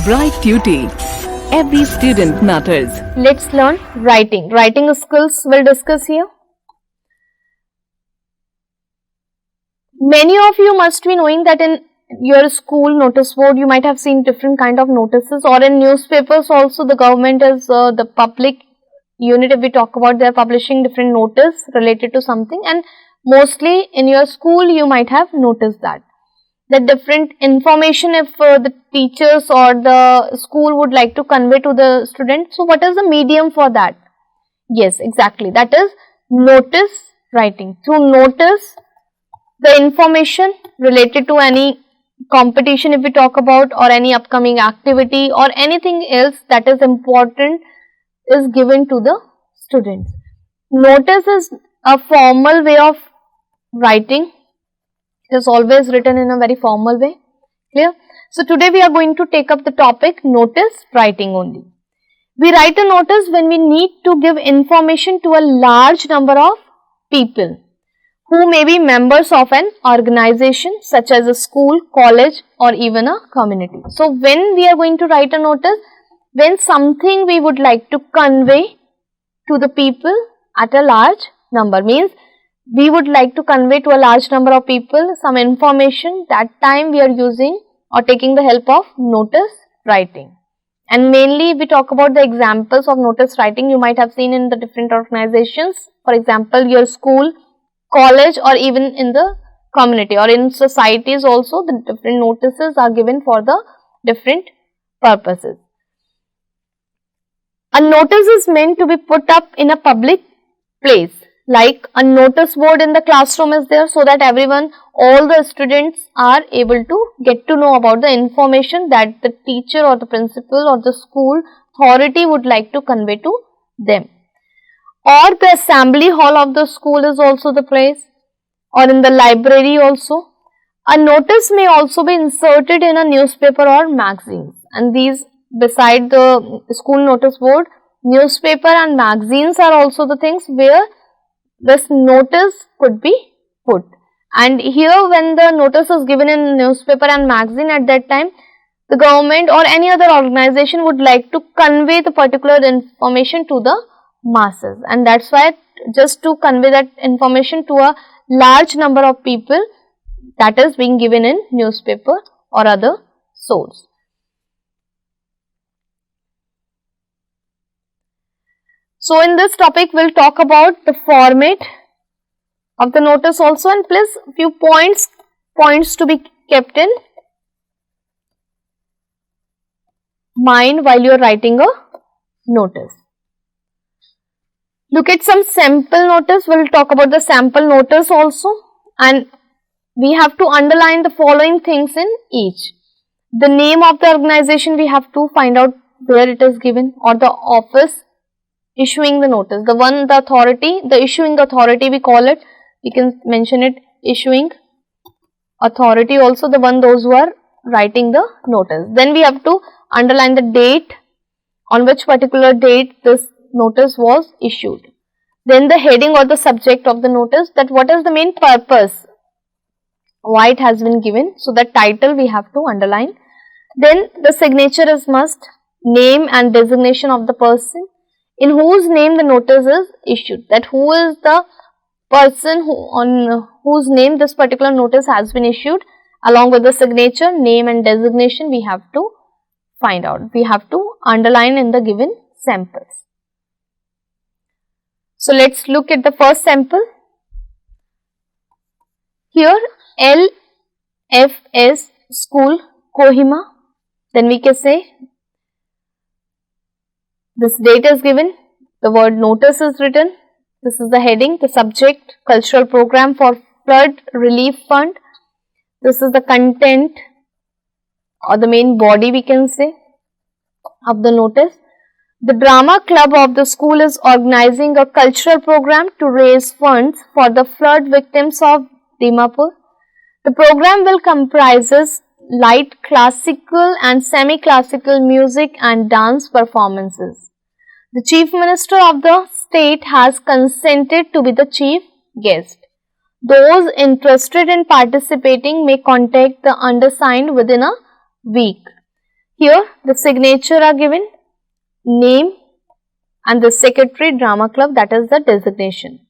Bright Tuty. Every student matters. Let's learn writing. Writing skills we'll discuss here. Many of you must be knowing that in your school notice board you might have seen different kind of notices, or in newspapers also the government is the public unit, if we talk about, they are publishing different notice related to something, and mostly in your school you might have noticed that different information if the teachers or the school would like to convey to the student. So what is the medium for that? Yes, exactly, that is notice writing. Through notice, the information related to any competition if we talk about, or any upcoming activity or anything else that is important is given to the students. Notice is a formal way of writing. It is always written in a very formal way. Clear? So today we are going to take up the topic notice writing only. We write a notice when we need to give information to a large number of people who may be members of an organization such as a school, college or even a community. So when we are going to write a notice, when something we would like to convey to the people at a large number, means we would like to convey to a large number of people some information, that time we are using or taking the help of notice writing. And mainly we talk about the examples of notice writing you might have seen in the different organizations. For example, your school, college or even in the community or in societies also, the different notices are given for the different purposes. A notice is meant to be put up in a public place, like a notice board in the classroom is there, so that everyone, all the students are able to get to know about the information that the teacher or the principal or the school authority would like to convey to them. Or the assembly hall of the school is also the place, or in the library also. A notice may also be inserted in a newspaper or magazines, and these, beside the school notice board, newspaper and magazines are also the things where this notice could be put. And here when the notice is given in newspaper and magazine, at that time the government or any other organization would like to convey the particular information to the masses, and that's why just to convey that information to a large number of people, that is being given in newspaper or other source. So in this topic we'll talk about the format of the notice also, and plus few points to be kept in mind while you are writing a notice. Look at some sample notice. We'll talk about the sample notice also, and we have to underline the following things in each. The name of the organization we have to find out where it is given, or the office issuing the notice, the authority, the issuing authority we call it, we can mention it issuing authority also, the one, those who are writing the notice. Then we have to underline the date, on which particular date this notice was issued. Then the heading or the subject of the notice, that what is the main purpose, why it has been given, so that title we have to underline. Then the signature is must, name and designation of the person in whose name the notice is issued, that who is the person on whose name this particular notice has been issued, along with the signature, name and designation we have to find out, we have to underline in the given samples. So let's look at the first sample. Here LFS School, Kohima, then we can say this date is given, the word notice is written, this is the heading, the subject, cultural program for flood relief fund, this is the content or the main body we can say of the notice. The drama club of the school is organizing a cultural program to raise funds for the flood victims of Dimapur. The program will comprises light classical and semi-classical music and dance performances. The Chief Minister of the state has consented to be the chief guest. Those interested in participating may contact the undersigned within a week. Here the signature are given, name, and the secretary, drama club, that is the designation.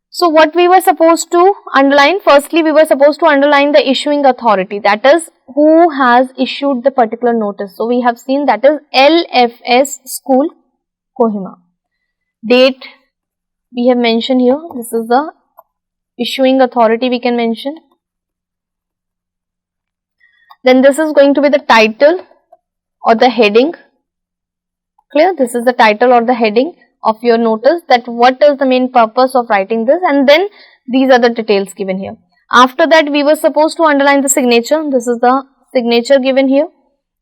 So what we were supposed to underline, firstly we were supposed to underline the issuing authority, that is who has issued the particular notice. So we have seen that is LFS School, Kohima. Date we have mentioned here, this is the issuing authority we can mention. Then this is going to be the title or the heading. Clear? This is the title or the heading of your notice, that what is the main purpose of writing this, and then these are the details given here. After that we were supposed to underline the signature. This is the signature given here.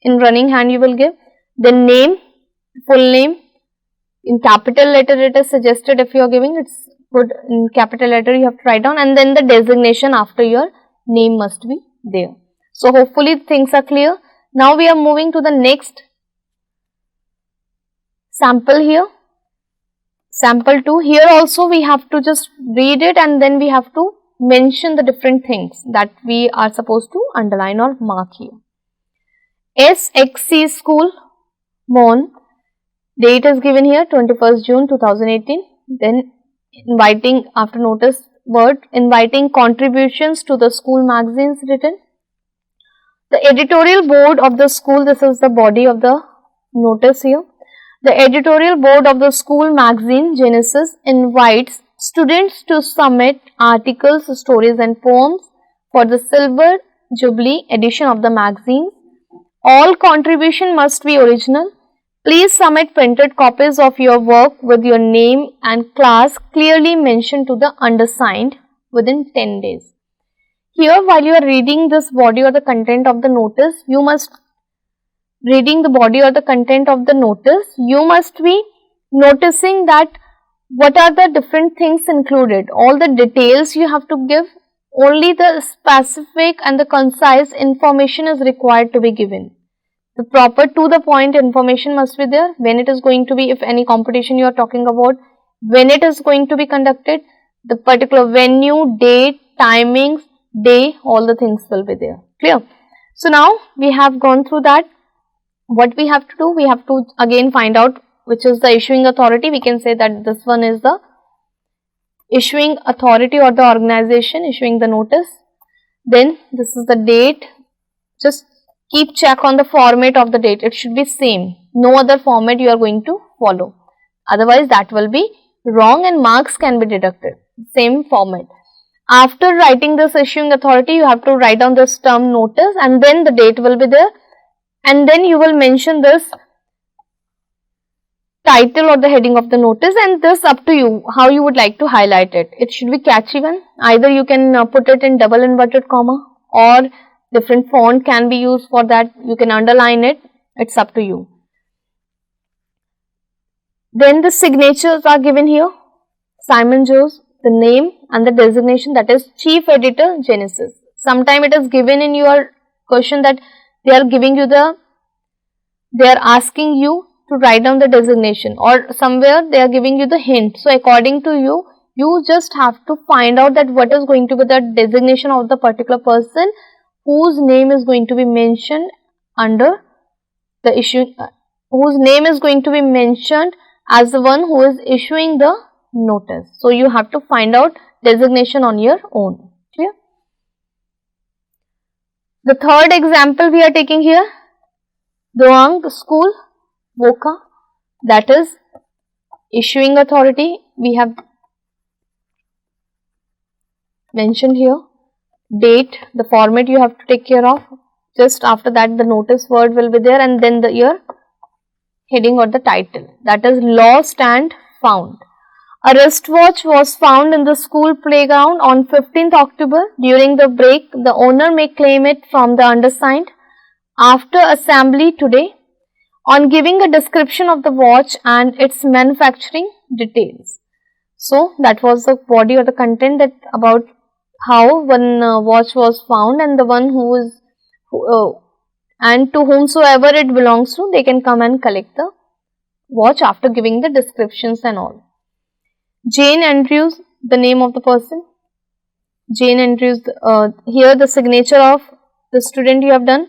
In running hand you will give. Then name, full name, in capital letter it is suggested, if you are giving it's good in capital letter you have to write down, and then the designation after your name must be there. So hopefully things are clear. Now we are moving to the next sample here. Sample 2, here also we have to just read it and then we have to mention the different things that we are supposed to underline or mark here. SXC School, Mon, date is given here 21st June 2018. Then inviting, after notice word, inviting contributions to the school magazines written. The editorial board of the school, this is the body of the notice here. The editorial board of the school magazine Genesis invites students to submit articles, stories and poems for the Silver Jubilee edition of the magazine. All contribution must be original. Please submit printed copies of your work with your name and class clearly mentioned to the undersigned within 10 days. Here, while you are reading this body or the content of the notice, you must be noticing that what are the different things included. All the details you have to give, only the specific and the concise information is required to be given. The proper to the point information must be there. When it is going to be, if any competition you are talking about, when it is going to be conducted, the particular venue, date, timings, day, all the things will be there. Clear? So now we have gone through that. What we have to do, we have to again find out which is the issuing authority. We can say that this one is the issuing authority or the organization issuing the notice. Then this is the date. Just keep check on the format of the date. It should be same. No other format you are going to follow. Otherwise that will be wrong and marks can be deducted. Same format. After writing this issuing authority, you have to write down this term notice and then the date will be there. And then you will mention this title or the heading of the notice, and this up to you how you would like to highlight it. It should be catchy one. Either you can put it in double inverted comma or different font can be used for that. You can underline it. It's up to you. Then the signatures are given here. Simon Joes, the name and the designation, that is Chief Editor Genesis. Sometime it is given in your question that they are asking you to write down the designation, or somewhere they are giving you the hint. So according to you, you just have to find out that what is going to be the designation of the particular person whose name is going to be mentioned under the issue, whose name is going to be mentioned as the one who is issuing the notice. So you have to find out designation on your own. Clear? The third example we are taking here, Doang School, Voka, that is issuing authority. We have mentioned here. Date, the format you have to take care of. Just after that the notice word will be there, and then your heading or the title, that is lost and found. A wristwatch was found in the school playground on 15th October. During the break, the owner may claim it from the undersigned. After assembly today, on giving a description of the watch and its manufacturing details. So that was the body or the content that about how one watch was found, and the one who is and to whomsoever it belongs to, they can come and collect the watch after giving the descriptions and all. Jane Andrews, the name of the person. Jane Andrews, here the signature of the student you have done.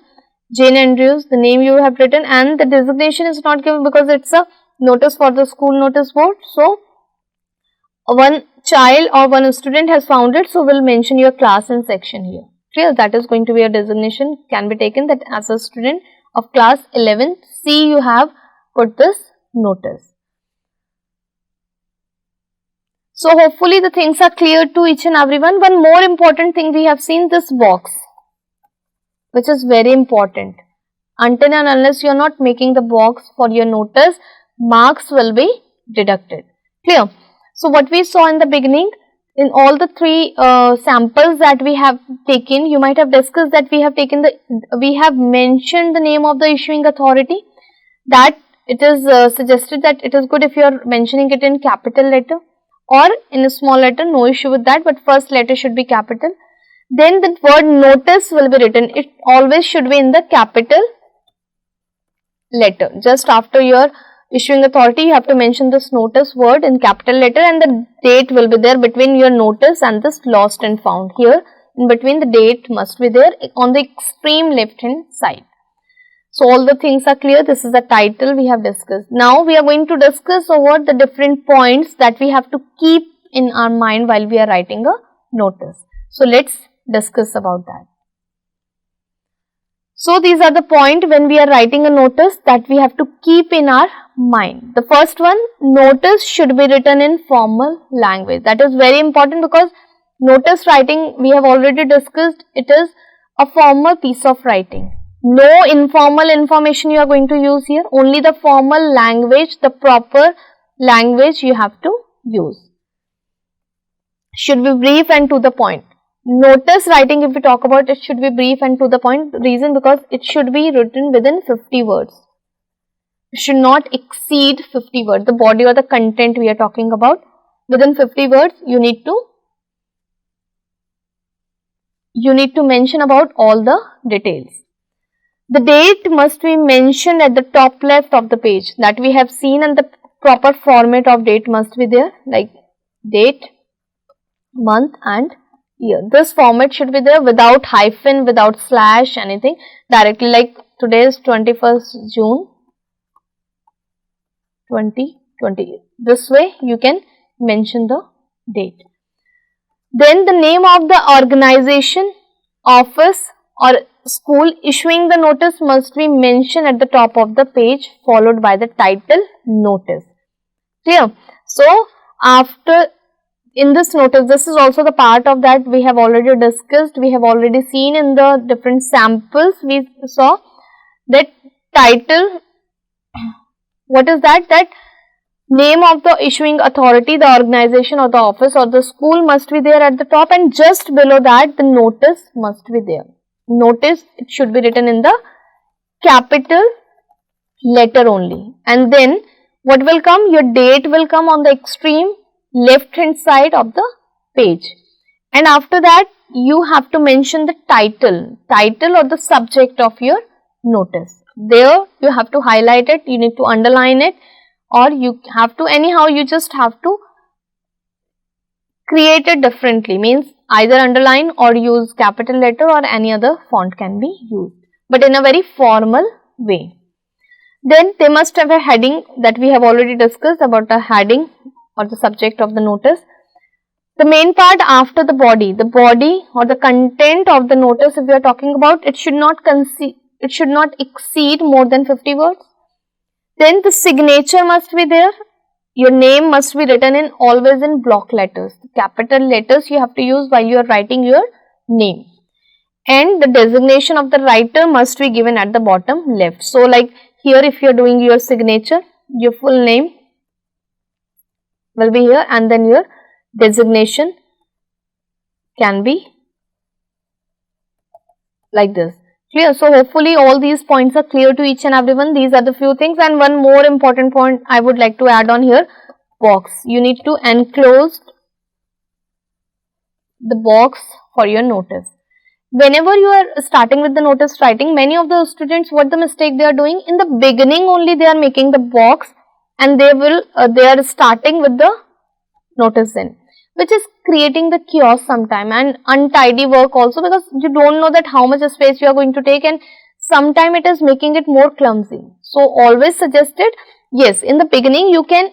Jane Andrews, the name you have written, and the designation is not given because it's a notice for the school notice board. So, one child or one student has found it, so we'll mention your class and section here. Clear? That is going to be a designation, can be taken that as a student of class 11 C you have put this notice. So hopefully the things are clear to each and everyone. One more important thing, we have seen this box, which is very important. Until and unless you are not making the box for your notice, marks will be deducted. Clear? So what we saw in the beginning, in all the three samples that we have taken, you might have discussed that we have mentioned the name of the issuing authority, that it is suggested that it is good if you are mentioning it in capital letter or in a small letter, no issue with that, but first letter should be capital. Then the word notice will be written, it always should be in the capital letter. Just after your issuing authority, you have to mention this notice word in capital letter, and the date will be there between your notice and this lost and found. Here in between, the date must be there on the extreme left hand side. So all the things are clear. This is the title we have discussed. Now we are going to discuss over the different points that we have to keep in our mind while we are writing a notice. So let's discuss about that. So these are the points when we are writing a notice that we have to keep in our mind. The first one, notice should be written in formal language. That is very important because notice writing, we have already discussed, it is a formal piece of writing. No informal information you are going to use here, only the formal language, the proper language you have to use. Should be brief and to the point. Notice writing, if we talk about it, should be brief and to the point. Reason, because it should be written within 50 words. It should not exceed 50 words. The body or the content we are talking about, within 50 words, you need to mention about all the details. The date must be mentioned at the top left of the page, that we have seen, and the proper format of date must be there, like date, month and year. This format should be there without hyphen, without slash, anything, directly, like today is 21st June 2020. This way you can mention the date. Then the name of the organization, office or school issuing the notice must be mentioned at the top of the page, followed by the title notice. Clear? So after, in this notice, this is also the part of that we have already discussed, we have already seen in the different samples. We saw that title, what is that? That name of the issuing authority, the organization or the office or the school must be there at the top, and just below that the notice must be there. Notice, it should be written in the capital letter only, and then what will come? Your date will come on the extreme left hand side of the page, and after that you have to mention the title or the subject of your notice. There you have to highlight it, you need to underline it, or you have to, anyhow you just have to create it differently, means either underline or use capital letter or any other font can be used, but in a very formal way. Then they must have a heading, that we have already discussed about a heading or the subject of the notice. The main part after the body or the content of the notice, if we are talking about, it should not exceed more than 50 words. Then the signature must be there. Your name must be written in always in block letters. Capital letters you have to use while you are writing your name. And the designation of the writer must be given at the bottom left. So like here, if you are doing your signature, your full name will be here, and then your designation can be like this. Clear? So hopefully all these points are clear to each and everyone. These are the few things, and one more important point I would like to add on here, box. You need to enclose the box for your notice. Whenever you are starting with the notice writing, many of the students, what the mistake they are doing, in the beginning only they are making the box, and they are starting with the notice in, which is creating the chaos sometime and untidy work also, because you don't know that how much space you are going to take, and sometimes it is making it more clumsy. So always suggested, yes, in the beginning you can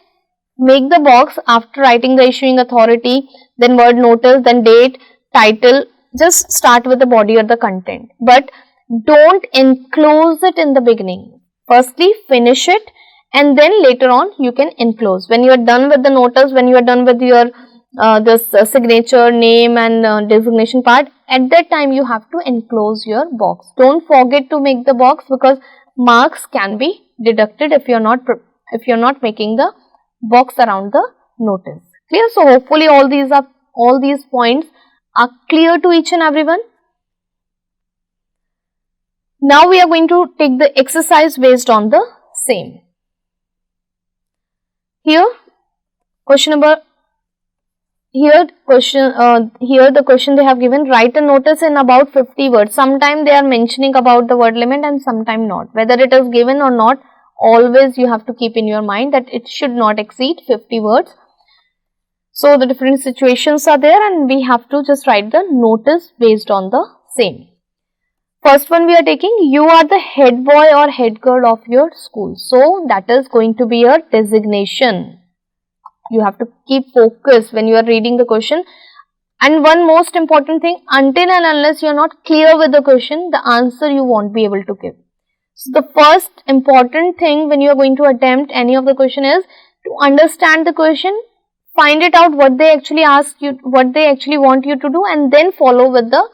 make the box after writing the issuing authority, then word notice, then date, title, just start with the body or the content, but don't enclose it in the beginning. Firstly finish it and then later on you can enclose. When you are done with the notice, when you are done with your signature, name and designation part, at that time you have to enclose your box. Don't forget to make the box, because marks can be deducted if you are not making the box around the notice. Clear? So hopefully all these points are clear to each and everyone. Now we are going to take the exercise based on the same. Here the question they have given, write a notice in about 50 words. Sometime they are mentioning about the word limit and sometime not. Whether it is given or not, always you have to keep in your mind that it should not exceed 50 words. So the different situations are there and we have to just write the notice based on the same. First one we are taking, you are the head boy or head girl of your school. So that is going to be your designation. You have to keep focus when you are reading the question. And one most important thing, until and unless you are not clear with the question, the answer you won't be able to give. So the first important thing when you are going to attempt any of the question is to understand the question, find it out what they actually ask you, what they actually want you to do, and then follow with the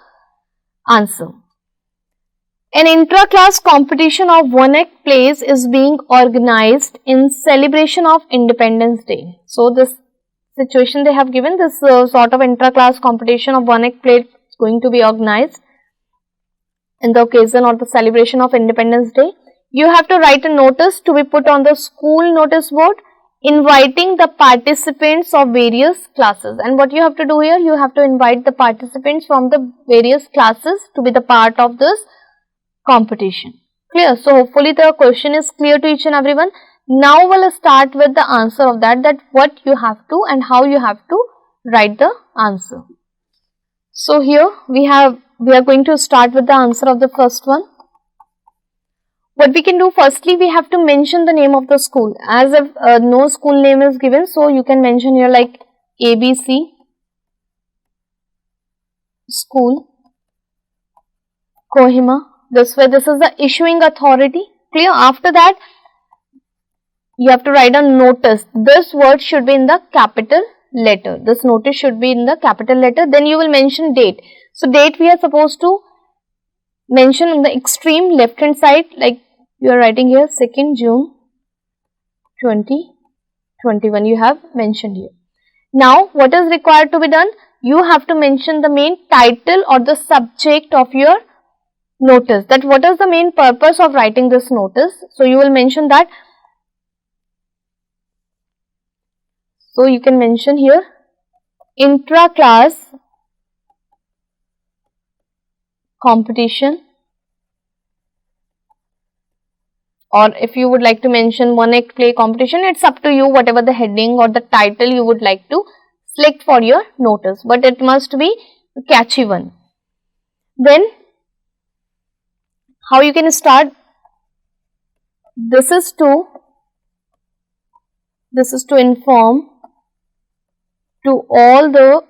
answer. An intra-class competition of one-act plays is being organized in celebration of Independence Day. So this situation they have given, this sort of intra-class competition of one-act play is going to be organized in the occasion or the celebration of Independence Day. You have to write a notice to be put on the school notice board inviting the participants of various classes. And what you have to do here, you have to invite the participants from the various classes to be the part of this competition. Clear? So hopefully the question is clear to each and everyone. Now we'll start with the answer of that what you have to and how you have to write the answer. So here we are going to start with the answer of the first one. What we can do, firstly we have to mention the name of the school, as if no school name is given, so you can mention here like ABC School, Kohima. This way, this is the issuing authority. Clear? After that, you have to write a notice. This word should be in the capital letter. This notice should be in the capital letter. Then you will mention date. So date we are supposed to mention on the extreme left hand side, like you are writing here 2nd June 2021. You have mentioned here. Now, what is required to be done? You have to mention the main title or the subject of your notice, that what is the main purpose of writing this notice. So you will mention that. So you can mention here intra-class competition, or if you would like to mention one-act play competition, it's up to you, whatever the heading or the title you would like to select for your notice, but it must be a catchy one. Then how you can start? This is to inform to all the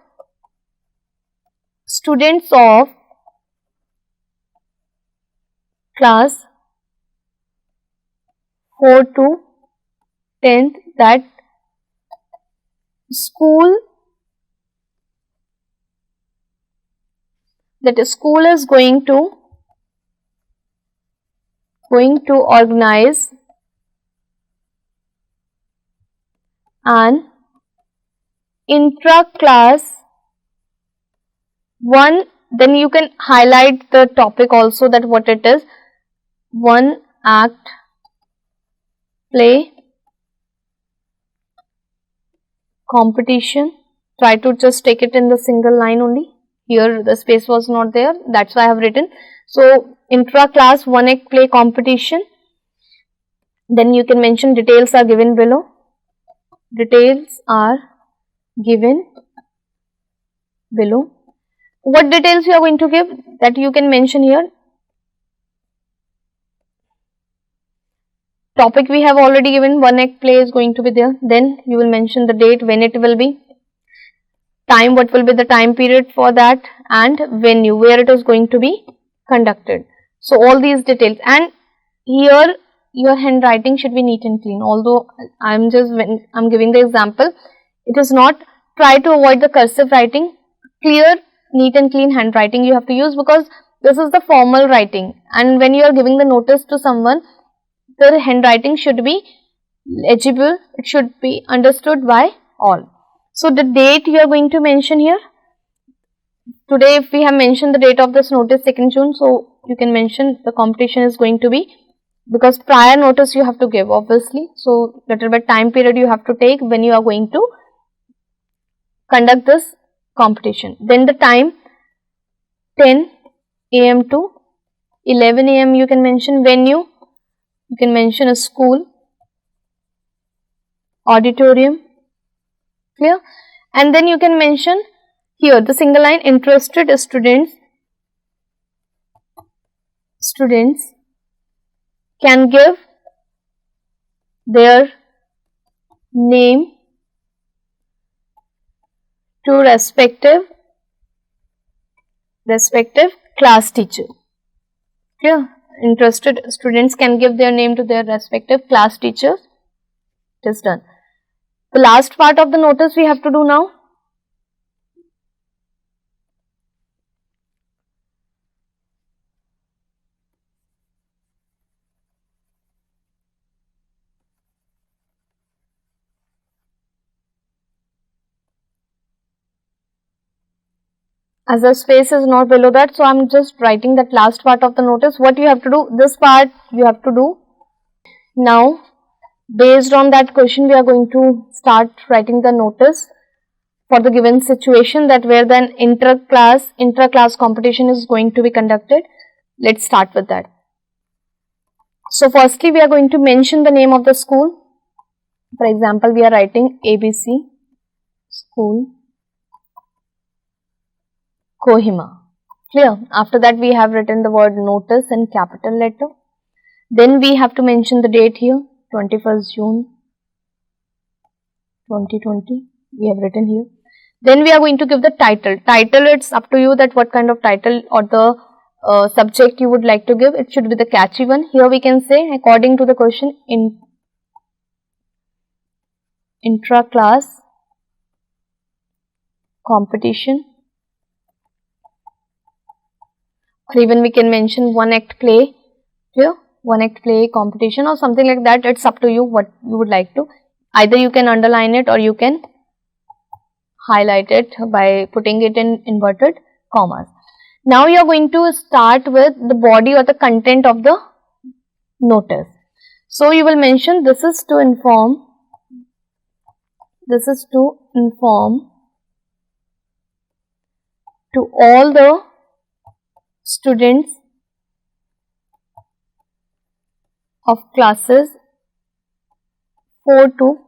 students of class 4 to 10th that school is going to organize an intra-class one. Then you can highlight the topic also, that what it is, one act play competition. Try to just take it in the single line only. Here the space was not there, that's why I have written. So intra-class one-act play competition. Then you can mention details are given below. Details are given below. What details you are going to give, that you can mention here. Topic we have already given, one act play is going to be there. Then you will mention the date when it will be, time, what will be the time period for that, and venue, where it is going to be conducted. So all these details, and here your handwriting should be neat and clean. Although I'm giving the example, it is not, try to avoid the cursive writing. Clear, neat and clean handwriting you have to use, because this is the formal writing, and when you are giving the notice to someone, the handwriting should be legible, it should be understood by all. So the date you are going to mention here. Today if we have mentioned the date of this notice 2nd June, so you can mention the competition is going to be, because prior notice you have to give obviously, so little bit time period you have to take when you are going to conduct this competition. Then the time 10 AM to 11 AM you can mention. Venue, you can mention a school, auditorium, clear. And then you can mention here the single line, interested students can give their name to respective class teacher. Clear? Interested students can give their name to their respective class teachers. It is done. The last part of the notice we have to do now. As the space is not below that, so I am just writing that last part of the notice. What you have to do, this part you have to do. Now, based on that question, we are going to start writing the notice for the given situation, that where the intra-class competition is going to be conducted. Let's start with that. So, firstly, we are going to mention the name of the school. For example, we are writing ABC School, Kohima. Clear? After that, we have written the word notice in capital letter. Then we have to mention the date here, 21st June 2020. We have written here. Then we are going to give the title. Title, it's up to you that what kind of title or the subject you would like to give. It should be the catchy one. Here we can say, according to the question, intra-class competition, or even we can mention one act play. Clear? One act play competition or something like that. It's up to you what you would like to. Either you can underline it or you can highlight it by putting it in inverted commas. Now you are going to start with the body or the content of the notice. So you will mention, this is to inform to all the students of classes 4 to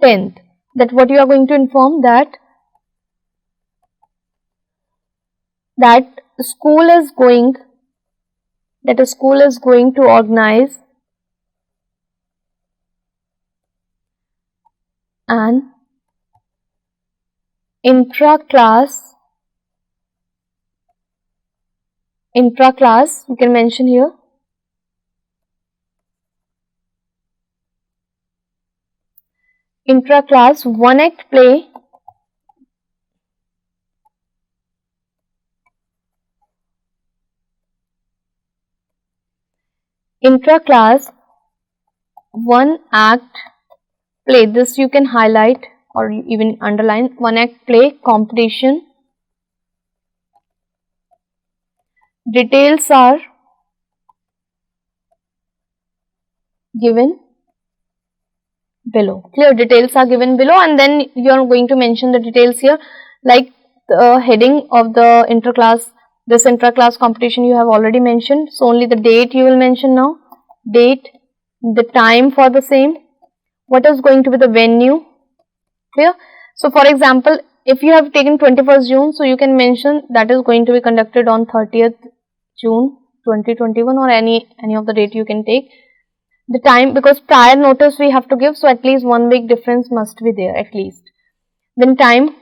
10th, that what you are going to inform, that a school is going to organize an intra-class, you can mention here, intra-class one act play intra-class one act play. This you can highlight or even underline. One act play competition. Details are given below. Clear? Details are given below, and then you are going to mention the details here, like the heading of the intra-class. This intra-class competition you have already mentioned, so only the date you will mention now. Date, the time for the same, what is going to be the venue. Clear? So for example, if you have taken 21st June, so you can mention that is going to be conducted on 30th June 2021, or any of the date you can take. the time, because prior notice we have to give, so at least 1 week difference must be there at least. Then time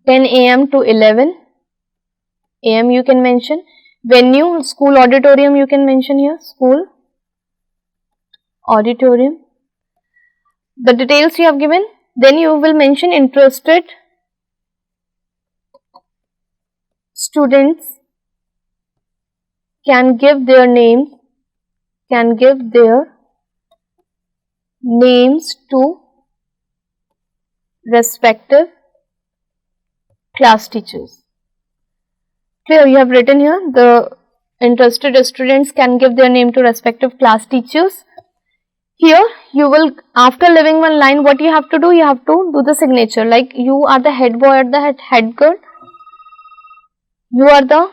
10 a.m. to 11 a.m. you can mention. Venue, school auditorium you can mention here, school auditorium. The details you have given. Then you will mention interested students can give their names, to respective class teachers. Clear? You have written here, the interested students can give their name to respective class teachers. Here you will, after leaving one line, what you have to do? You have to do the signature, like you are the head boy or the head girl. You are the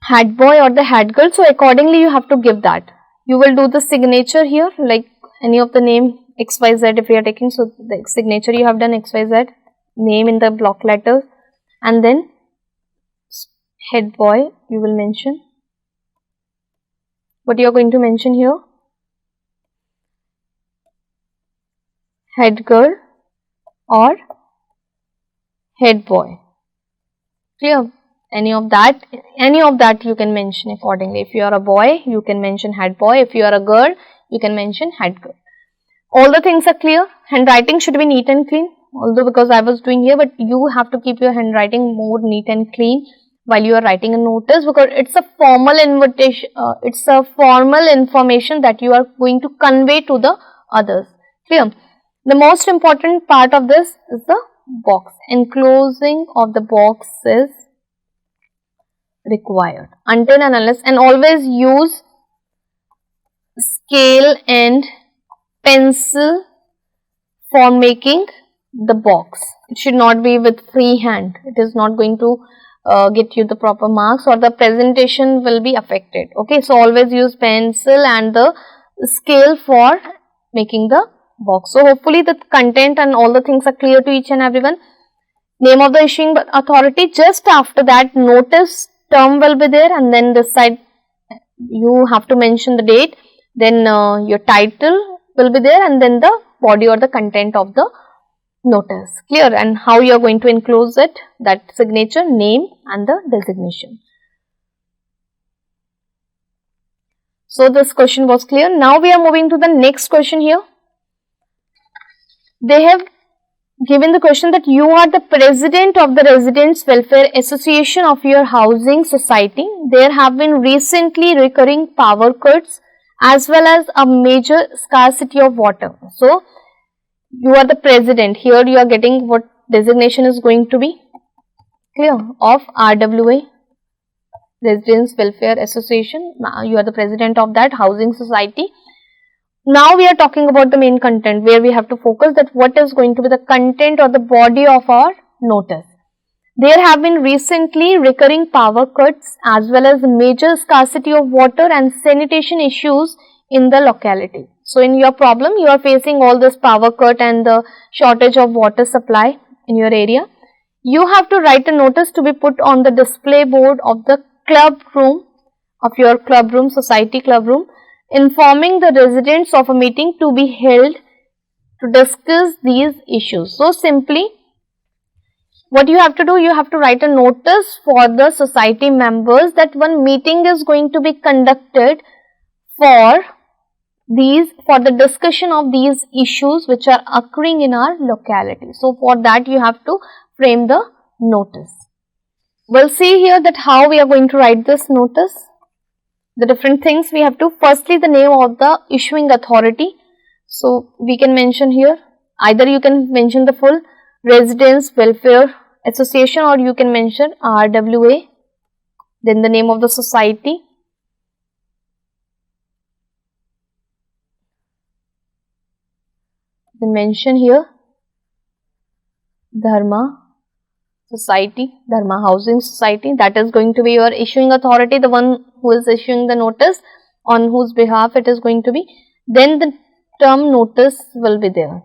head boy or the head girl, so accordingly you have to give that. You will do the signature here, like any of the name XYZ if we are taking, so the signature you have done XYZ, name in the block letters, and then head boy you will mention. What you are going to mention here? Head girl or head boy. Clear? Any of that you can mention accordingly. If you are a boy, you can mention head boy. If you are a girl, you can mention head girl. All the things are clear. Handwriting should be neat and clean. Although because I was doing here, but you have to keep your handwriting more neat and clean while you are writing a notice, because it's a formal invitation. It's a formal information that you are going to convey to the others. Clear? The most important part of this is the box. Enclosing of the box is required until and unless, and always use scale and pencil for making the box. It should not be with free hand. It is not going to get you the proper marks, or the presentation will be affected. Okay, so always use pencil and the scale for making the box. So hopefully the content and all the things are clear to each and everyone. Name of the issuing authority, just after that notice term will be there, and then this side you have to mention the date, then your title will be there, and then the body or the content of the notice. Clear? And how you are going to enclose it, that signature, name and the designation. So this question was clear. Now we are moving to the next question here. They have given the question that you are the president of the Residents Welfare Association of your housing society. There have been recently recurring power cuts as well as a major scarcity of water. So you are the president. Here you are getting what designation is going to be. Clear? Of RWA, Residents Welfare Association. You are the president of that housing society. Now we are talking about the main content, where we have to focus that what is going to be the content or the body of our notice. There have been recently recurring power cuts as well as major scarcity of water and sanitation issues in the locality. So in your problem, you are facing all this power cut and the shortage of water supply in your area. You have to write a notice to be put on the display board of the club room of your club room, society club room, informing the residents of a meeting to be held to discuss these issues. So simply what you have to do, you have to write a notice for the society members that one meeting is going to be conducted for the discussion of these issues which are occurring in our locality. So for that you have to frame the notice. We'll see here that how we are going to write this notice. The different things we have to, firstly the name of the issuing authority. So we can mention here, either you can mention the full Residents Welfare Association, or you can mention RWA, then the name of the society, then mention here Dharma Society, Dharma Housing Society. That is going to be your issuing authority, the one who is issuing the notice, on whose behalf it is going to be. Then the term notice will be there.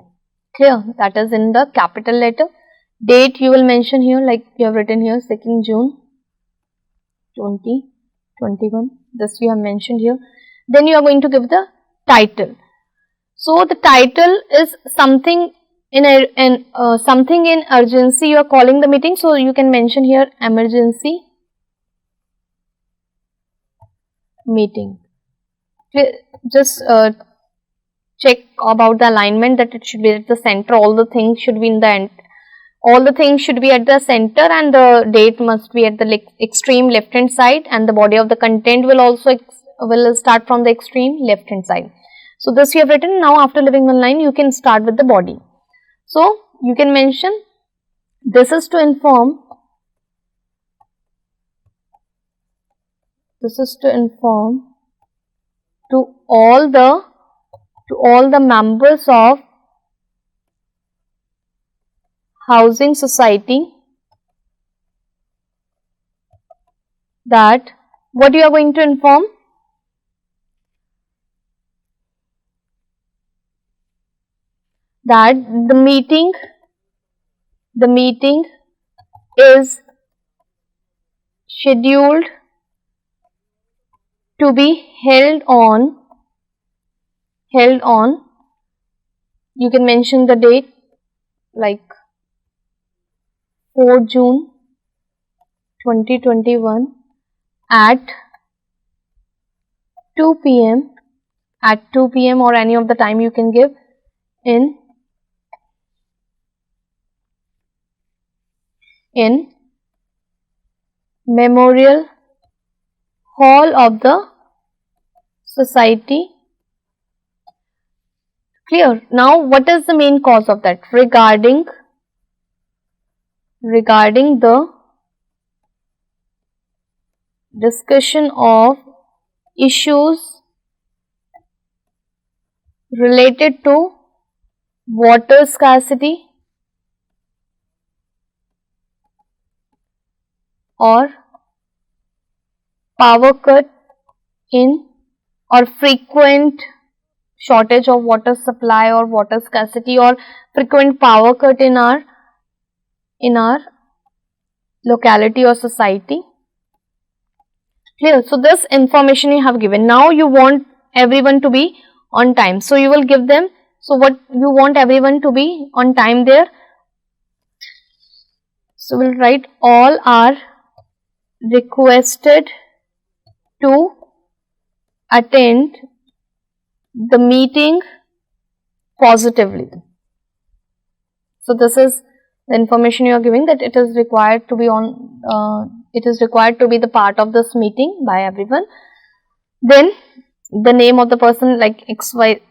Clear? That is in the capital letter. Date you will mention here, like you have written here, 2nd June 2021. This you have mentioned here. Then you are going to give the title. So the title is something something in urgency you are calling the meeting, so you can mention here emergency meeting. Just check about the alignment, that it should be at the center, all the things should be in the end, all the things should be at the center, and the date must be at the extreme left hand side, and the body of the content will also will start from the extreme left hand side. So this you have written. Now after leaving one line, you can start with the body. So you can mention, this is to inform, to all the members of housing society that, what you are going to inform, that the meeting is scheduled to be held on, you can mention the date like 4 June 2021 at 2 p.m. or any of the time you can give in Memorial Hall of the Society. Clear? Now what is the main cause of that? Regarding the discussion of issues related to water scarcity or power cut in, or frequent shortage of water supply or water scarcity, or frequent power cut in our locality or society. Clear? So this information you have given. Now you want everyone to be on time, so you will give them, so what you want everyone to be on time there. So we'll write, all are requested to attend the meeting positively. So this is the information you are giving, that it is required to be the part of this meeting by everyone. Then the name of the person, like XYZ,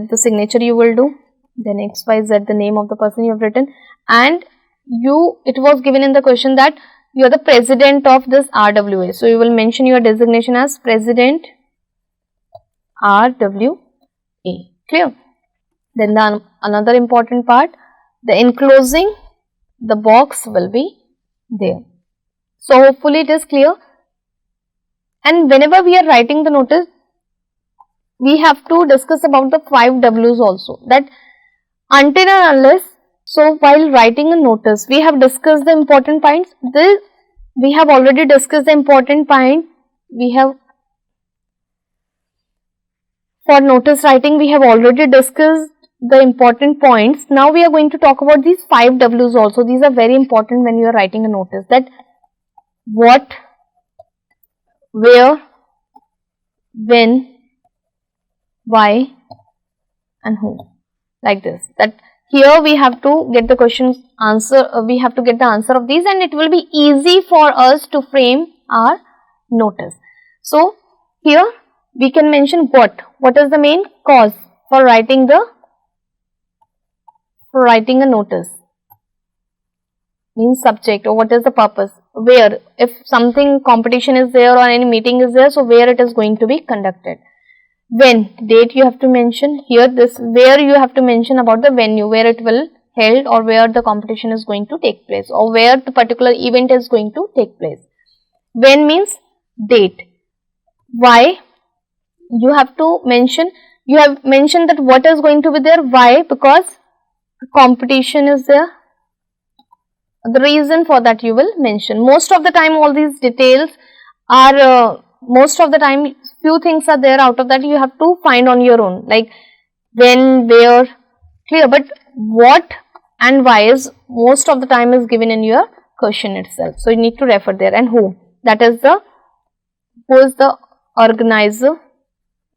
the signature you will do, then XYZ, the name of the person you have written, and it was given in the question that you are the president of this RWA, so you will mention your designation as President RWA. Clear? Then another important part, the enclosing the box will be there. So hopefully it is clear. And whenever we are writing the notice, we have to discuss about the 5 W's also, that until and unless, so while writing a notice, we have discussed the important points. We have already discussed the important point. For notice writing, we have already discussed the important points. Now we are going to talk about these 5 W's also. These are very important when you are writing a notice, that what, where, when, why and who, like this. That here we have to get the questions answer, we have to get the answer of these, and it will be easy for us to frame our notice. So here we can mention what is the main cause for writing a notice, means subject, or what is the purpose, where, if something competition is there or any meeting is there, so where it is going to be conducted. When, date you have to mention here, this where you have to mention about the venue, where it will held, or where the competition is going to take place, or where the particular event is going to take place. When means date. Why, you have to mention, you have mentioned that what is going to be there. Why? Because competition is there. The reason for that you will mention. Most of the time all these details are few things are there, out of that you have to find on your own, like when, where, clear, but what and why is most of the time is given in your question itself. So you need to refer there. And who, that is the, who is the organizer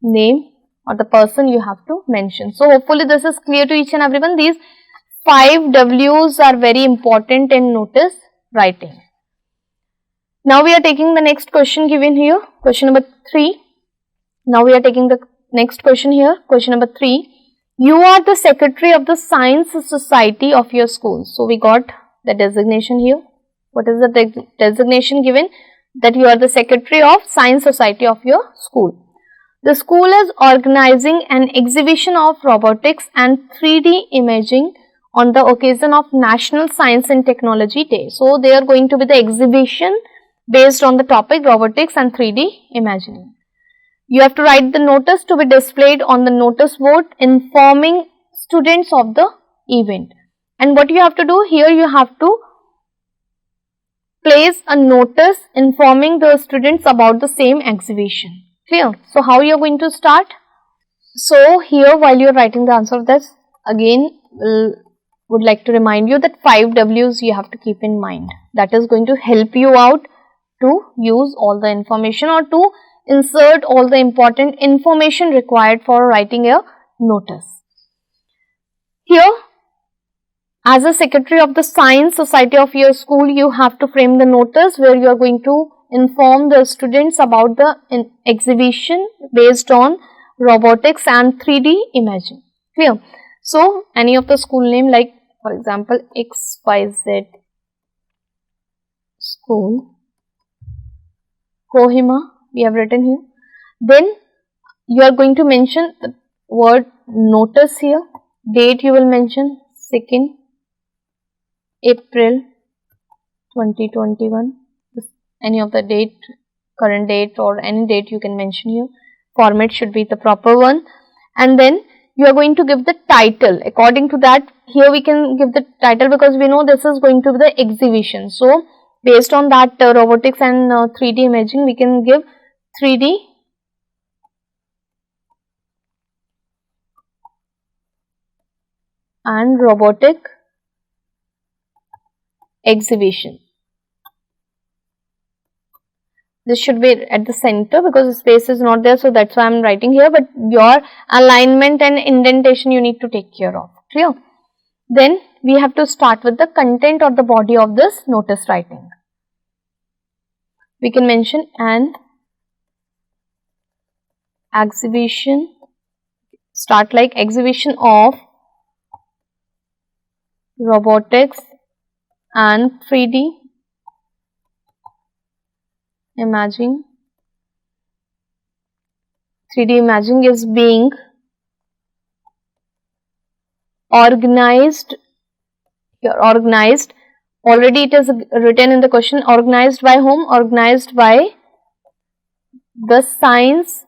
name or the person you have to mention. So hopefully this is clear to each and everyone. These 5 W's are very important in notice writing. Now we are taking the next question given here, question number 3. Now we are taking the next question here, question number 3. You are the secretary of the science society of your school. So we got the designation here. What is the designation given? That you are the secretary of science society of your school. The school is organizing an exhibition of robotics and 3D imaging on the occasion of National Science and Technology Day. So they are going to be the exhibition based on the topic robotics and 3D imaging. You have to write the notice to be displayed on the notice board informing students of the event. And what you have to do here, you have to place a notice informing the students about the same exhibition. Clear? So how you are going to start? So here, while you are writing the answer of this, again would like to remind you that 5 W's you have to keep in mind. That is going to help you out to use all the information or to insert all the important information required for writing a notice. Here, as a secretary of the science society of your school, you have to frame the notice where you are going to inform the students about the exhibition based on robotics and 3D imaging. Clear? So, any of the school name, like for example XYZ school, Kohima, we have written here. Then you are going to mention the word notice here. Date you will mention 2nd April 2021. Any of the date, current date or any date you can mention here. Format should be the proper one. And then you are going to give the title. According to that, here we can give the title because we know this is going to be the exhibition. So based on that robotics and 3D imaging, we can give 3D and robotic exhibition. This should be at the center because the space is not there, so that's why I am writing here, but your alignment and indentation you need to take care of. Clear? Then we have to start with the content or the body of this notice writing. We can mention an exhibition, start like exhibition of robotics and 3D imaging. 3D imaging is being organized. Here, organized. Already it is written in the question. Organized by whom? Organized by the Science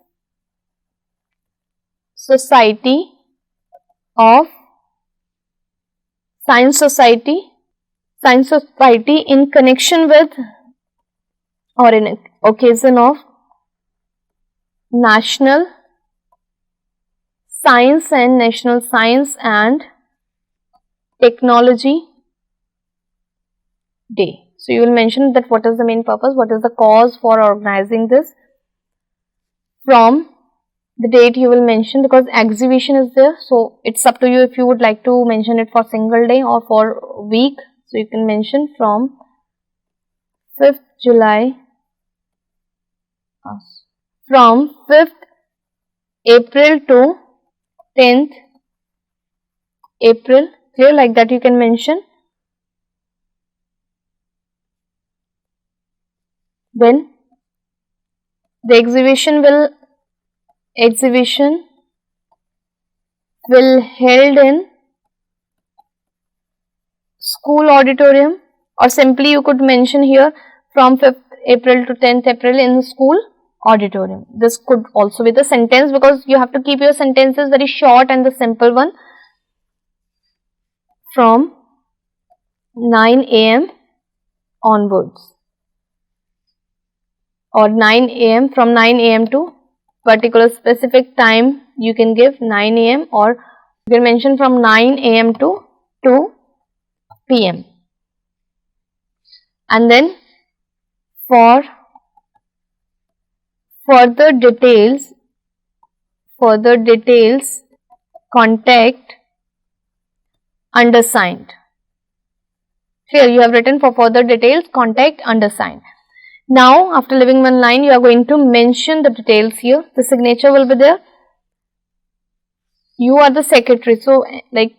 Society of Science Society in connection with or in occasion of National Science and Technology Day. So you will mention that what is the main purpose, what is the cause for organizing this. From the date you will mention, because exhibition is there, so it's up to you if you would like to mention it for single day or for week. So you can mention from 5th July, from 5th April to 10th April. Clear? Like that you can mention. Then the exhibition will held in school auditorium, or simply you could mention here from 5th April to 10th April in school auditorium. This could also be the sentence, because you have to keep your sentences very short and the simple one. From 9 AM onwards, or 9 AM, from 9 AM to particular specific time you can give 9 a.m. or you can mention from 9 a.m. to 2 p.m. And then for further details contact undersigned. Here you have written for further details contact undersigned. Now after leaving one line you are going to mention the details here. The signature will be there. You are the secretary, so like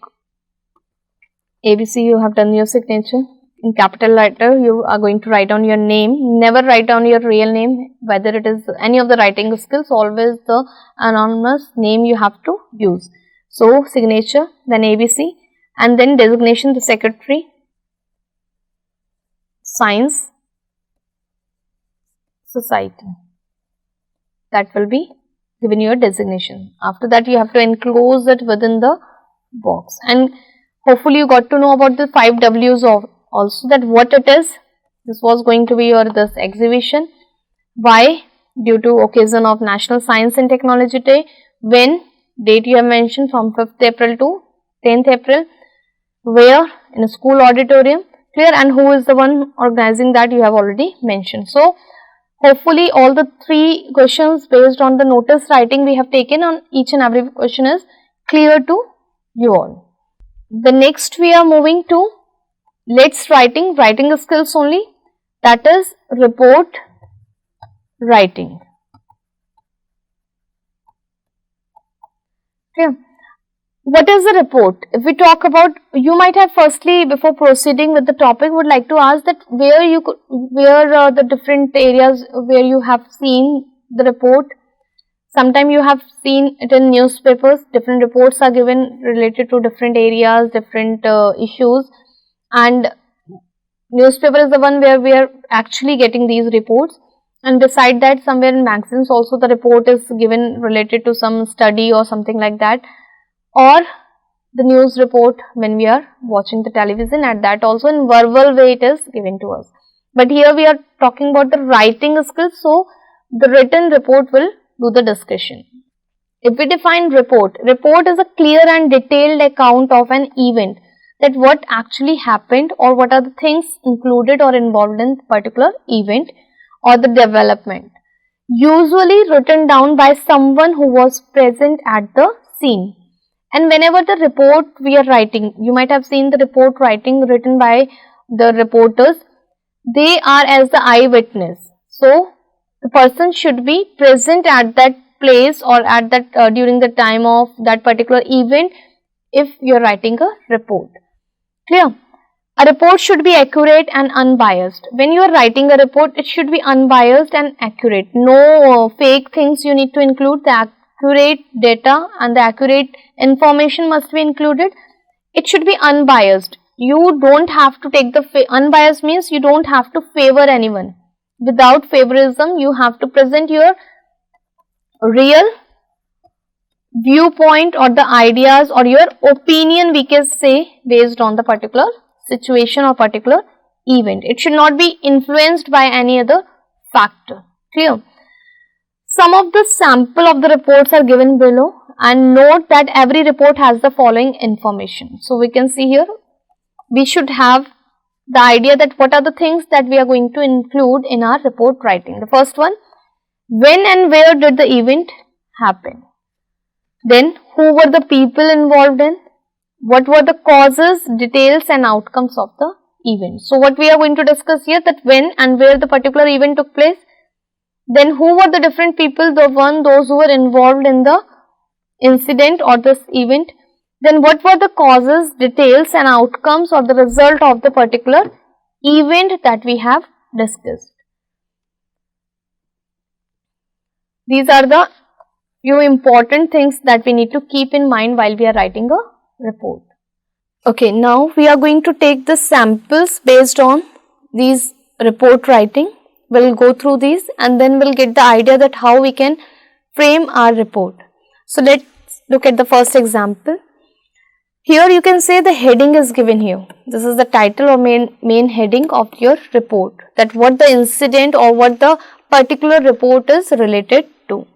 ABC you have done your signature. In capital letter you are going to write down your name. Never write down your real name, whether it is any of the writing skills, always the anonymous name you have to use. So signature, then ABC, and then designation, the secretary, Science Society. That will be given your designation. After that you have to enclose it within the box, and hopefully you got to know about the 5 W's of also, that what it is. This was going to be your this exhibition. Why? Due to occasion of National Science and Technology Day. When? Date you have mentioned from 5th April to 10th April. Where? In a school auditorium. Clear? And who is the one organizing that you have already mentioned. So hopefully all the 3 questions based on the notice writing we have taken on each and every question is clear to you all. The next we are moving to let's writing skills only, that is report writing. Okay. What is a report? If we talk about, you might have firstly before proceeding with the topic would like to ask that where you could, where the different areas where you have seen the report. Sometime you have seen it in newspapers, different reports are given related to different areas, different issues, and newspaper is the one where we are actually getting these reports, and beside that somewhere in magazines also the report is given related to some study or something like that, or the news report when we are watching the television, at that also in verbal way it is given to us. But here we are talking about the writing skills, so the written report will do the discussion. If we define report is a clear and detailed account of an event, that what actually happened or what are the things included or involved in particular event or the development, usually written down by someone who was present at the scene. And whenever the report we are writing, you might have seen the report writing written by the reporters, they are as the eyewitness. So the person should be present at that place or at that during the time of that particular event if you are writing a report. Clear? A report should be accurate and unbiased. When you are writing a report, it should be unbiased and accurate. No fake things you need to include. The accurate data and the accurate information must be included. It should be unbiased. You don't have to take the unbiased means you don't have to favor anyone. Without favorism, you have to present your real viewpoint or the ideas or your opinion, we can say, based on the particular situation or particular event. It should not be influenced by any other factor. Clear? Some of the sample of the reports are given below, and note that every report has the following information. So we can see here, we should have the idea that what are the things that we are going to include in our report writing. The first one, when and where did the event happen? Then who were the people involved in? What were the causes, details and outcomes of the event? So what we are going to discuss here, that when and where the particular event took place. Then who were the different people, those who were involved in the incident or this event. Then what were the causes, details and outcomes or the result of the particular event that we have discussed. These are the few important things that we need to keep in mind while we are writing a report. Okay, now we are going to take the samples based on these report writing. We'll go through these and then we'll get the idea that how we can frame our report. So let's look at the first example. Here you can say the heading is given here. This is the title or main heading of your report, that what the incident or what the particular report is related to.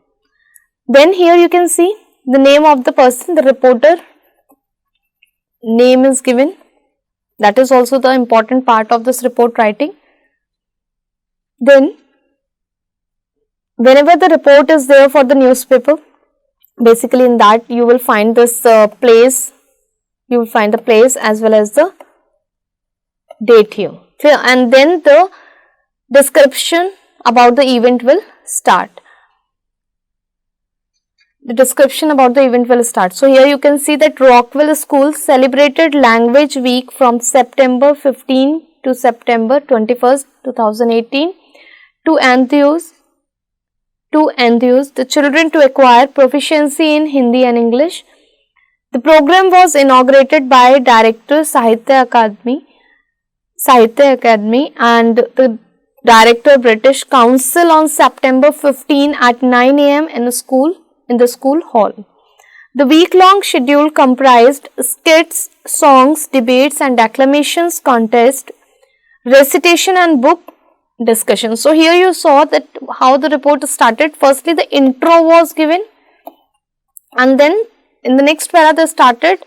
Then here you can see the name of the person, the reporter name is given. That is also the important part of this report writing. Then whenever the report is there for the newspaper, basically in that you will find this place, you will find the place as well as the date here. Clear? And then the description about the event will start. The description about the event will start. So here you can see that Rockville School celebrated Language Week from September 15 to September 21st, 2018 to enthuse the children to acquire proficiency in Hindi and English. The program was inaugurated by Director Sahitya Academy and the Director British Council on September 15 at 9 am in the school hall. The week-long schedule comprised skits, songs, debates and declamations contest, recitation and book discussion. So here you saw that how the report started. Firstly the intro was given and then in the next para they started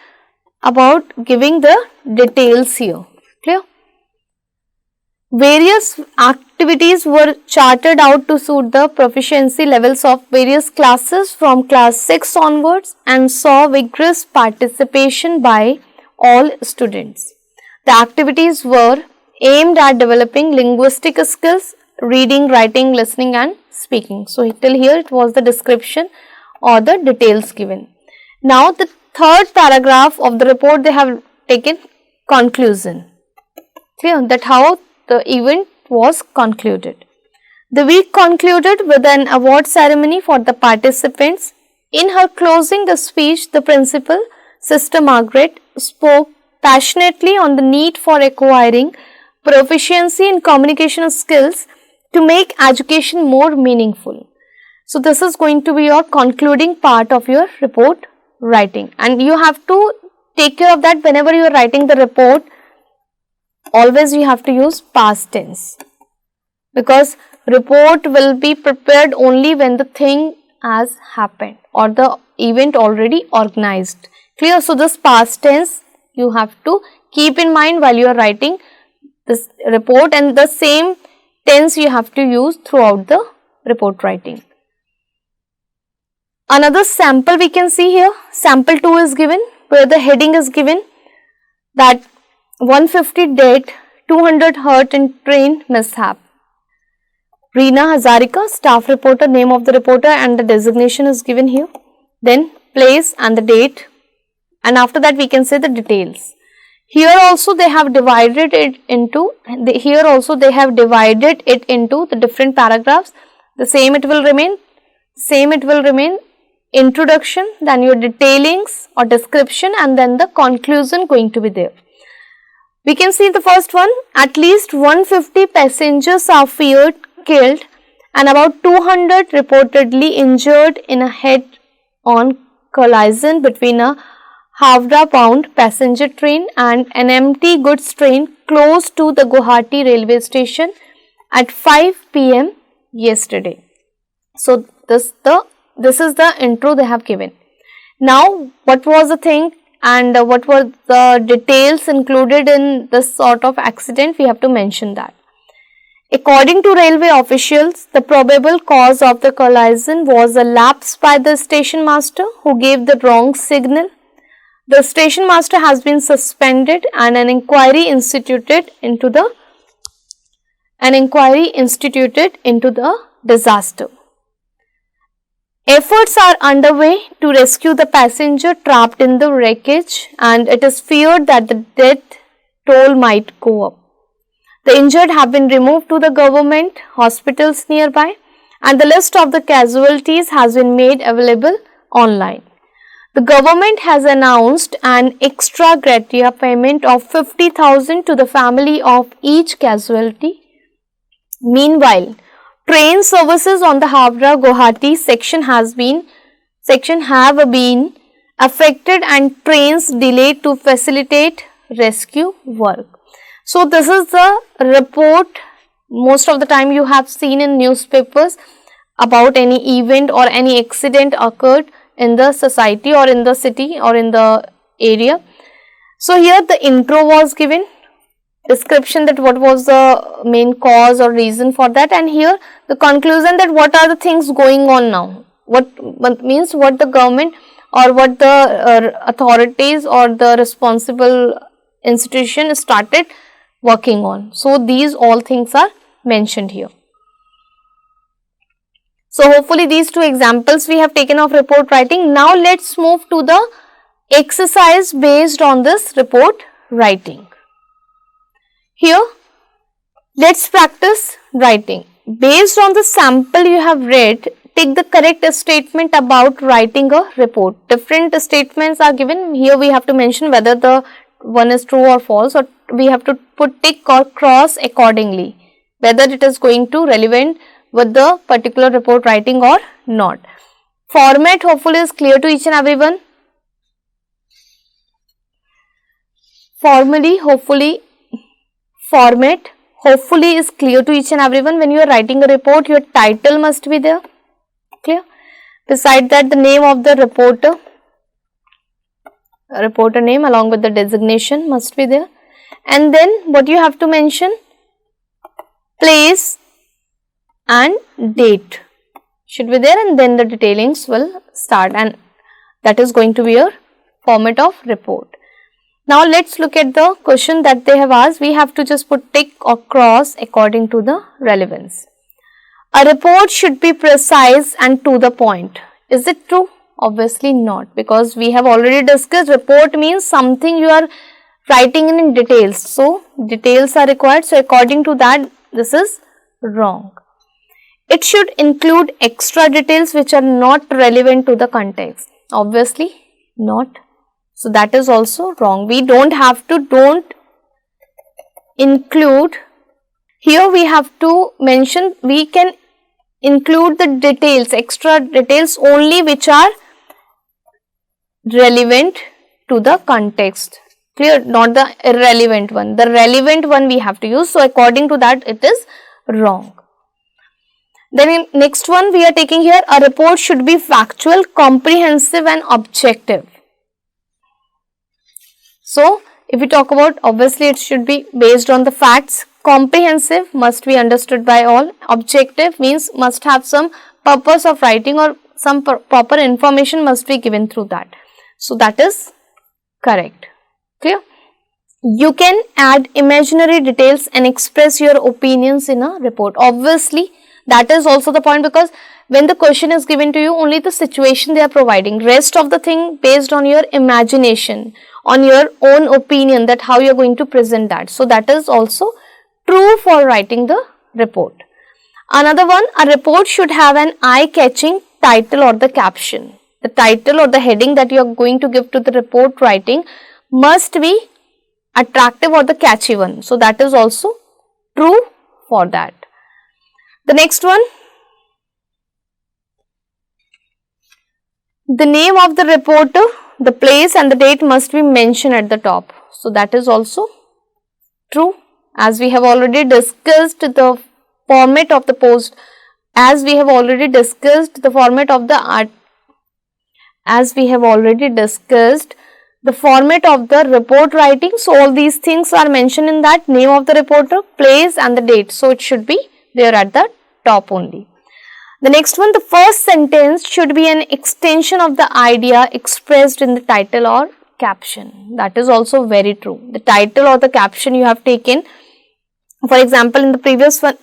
about giving the details here. Clear? Various activities were charted out to suit the proficiency levels of various classes from class 6 onwards and saw vigorous participation by all students. The activities were aimed at developing linguistic skills, reading, writing, listening and speaking. So till here it was the description or the details given. Now the third paragraph of the report they have taken conclusion. Clear? That how the event was concluded. The week concluded with an award ceremony for the participants. In her closing speech, the principal, Sister Margaret, spoke passionately on the need for acquiring proficiency in communication skills to make education more meaningful. So this is going to be your concluding part of your report writing, and you have to take care of that whenever you are writing the report. Always you have to use past tense, because report will be prepared only when the thing has happened or the event already organized. Clear? So this past tense you have to keep in mind while you are writing this report, and the same tense you have to use throughout the report writing. Another sample we can see here, sample 2 is given, where the heading is given that 150 dead, 200 hurt in train mishap. Reena Hazarika, staff reporter, name of the reporter and the designation is given here. Then place and the date, and after that we can say the details. Here also they have divided it into the different paragraphs. The same it will remain. Introduction, then your detailings or description, and then the conclusion going to be there. We can see the first one, at least 150 passengers are feared killed and about 200 reportedly injured in a head-on collision between a Havra-bound passenger train and an empty goods train close to the Guwahati railway station at 5 p.m. yesterday. So this is the intro they have given. Now what was the thing and what were the details included in this sort of accident, we have to mention that. According to railway officials, the probable cause of the collision was a lapse by the station master who gave the wrong signal. The station master has been suspended and an inquiry instituted into the disaster. Efforts are underway to rescue the passenger trapped in the wreckage, and it is feared that the death toll might go up. The injured have been removed to the government hospitals nearby, and the list of the casualties has been made available online. The government has announced an extra gratia payment of 50,000 to the family of each casualty. Meanwhile, train services on the Havra-Guwahati section have been affected and trains delayed to facilitate rescue work. So this is the report most of the time you have seen in newspapers about any event or any accident occurred in the society or in the city or in the area. So here the intro was given, description that what was the main cause or reason for that, and here the conclusion that what are the things going on now, what means what the government or what the authorities or the responsible institution started working on. So these all things are mentioned here. So hopefully these two examples we have taken of report writing. Now let's move to the exercise based on this report writing. Here let's practice writing. Based on the sample you have read, take the correct statement about writing a report. Different statements are given. Here we have to mention whether the one is true or false, or we have to put tick or cross accordingly, whether it is going to relevant with the particular report writing or not. Format hopefully is clear to each and everyone. Format hopefully is clear to each and everyone. When you are writing a report, your title must be there. Clear? Beside that, the name of the reporter name along with the designation must be there. And then what you have to mention? Place and date should be there, and then the detailings will start, and that is going to be your format of report. Now let's look at the question that they have asked. We have to just put tick or cross according to the relevance. A report should be precise and to the point. Is it true? Obviously not, because we have already discussed report means something you are writing in details. So details are required. So according to that, this is wrong. It should include extra details which are not relevant to the context. Obviously not. So that is also wrong. We don't include. Here we have to mention, we can include the details, extra details only which are relevant to the context. Clear? Not the irrelevant one. The relevant one we have to use. So according to that, it is wrong. Then in next one we are taking here, a report should be factual, comprehensive and objective. So if we talk about, obviously it should be based on the facts. Comprehensive must be understood by all. Objective means must have some purpose of writing or some proper information must be given through that. So that is correct. Clear? You can add imaginary details and express your opinions in a report. Obviously that is also the point, because when the question is given to you, only the situation they are providing, rest of the thing based on your imagination, on your own opinion, that how you are going to present that. So that is also true for writing the report. Another one, a report should have an eye-catching title or the caption. The title or the heading that you are going to give to the report writing must be attractive or the catchy one. So that is also true for that. The next one, the name of the reporter, the place and the date must be mentioned at the top. So that is also true, as we have already discussed the format of the post, as we have already discussed the format of the report writing. So all these things are mentioned in that, name of the reporter, place and the date. So it should be there at the top only. The next one, the first sentence should be an extension of the idea expressed in the title or caption. That is also very true. The title or the caption you have taken, for example, in the previous one,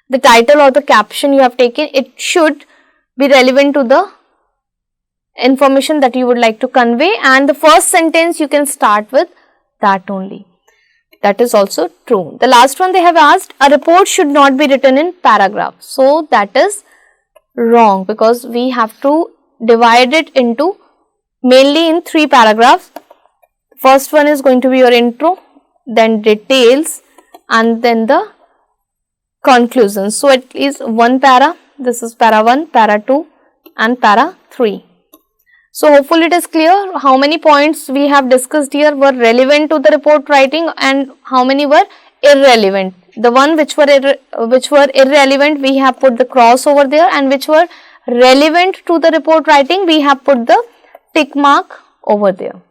the title or the caption you have taken, it should be relevant to the information that you would like to convey, and the first sentence you can start with that only. That is also true. The last one they have asked, a report should not be written in paragraphs. So that is wrong, because we have to divide it into mainly in 3 paragraphs. First one is going to be your intro, then details and then the conclusion. So at least 1 para, this is para 1, para 2 and para 3. So hopefully it is clear how many points we have discussed here were relevant to the report writing and how many were irrelevant. The one which were irrelevant, we have put the cross over there, and which were relevant to the report writing, we have put the tick mark over there.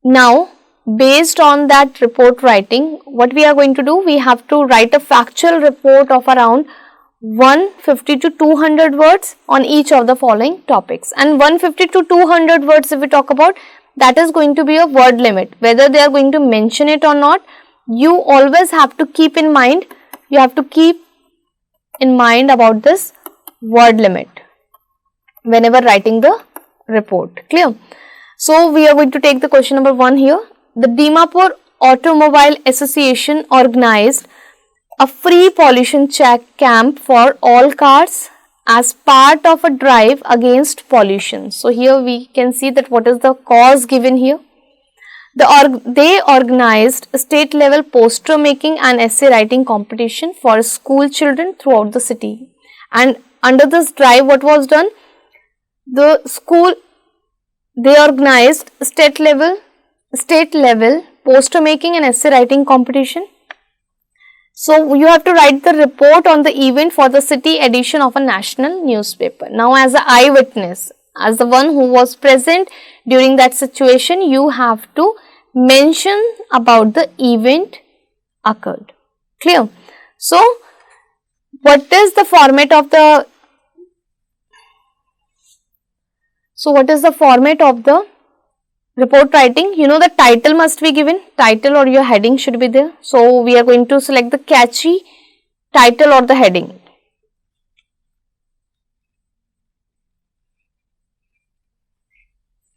Now, based on that report writing, what we are going to do, we have to write a factual report of around 150 to 200 words on each of the following topics. And 150 to 200 words, if we talk about, that is going to be a word limit. Whether they are going to mention it or not, you always have to keep in mind, about this word limit whenever writing the report. Clear? So, we are going to take the question number 1 here. The Dimapur Automobile Association organized a free pollution check camp for all cars as part of a drive against pollution. So, here we can see that what is the cause given here. They organized state level poster making and essay writing competition for school children throughout the city. And under this drive, what was done? They organized state level poster making and essay writing competition. So, you have to write the report on the event for the city edition of a national newspaper. Now, as an eyewitness, as the one who was present during that situation, you have to mention about the event occurred. Clear? So, what is the format of the report writing? You know, the title must be given, title or your heading should be there. So, we are going to select the catchy title or the heading.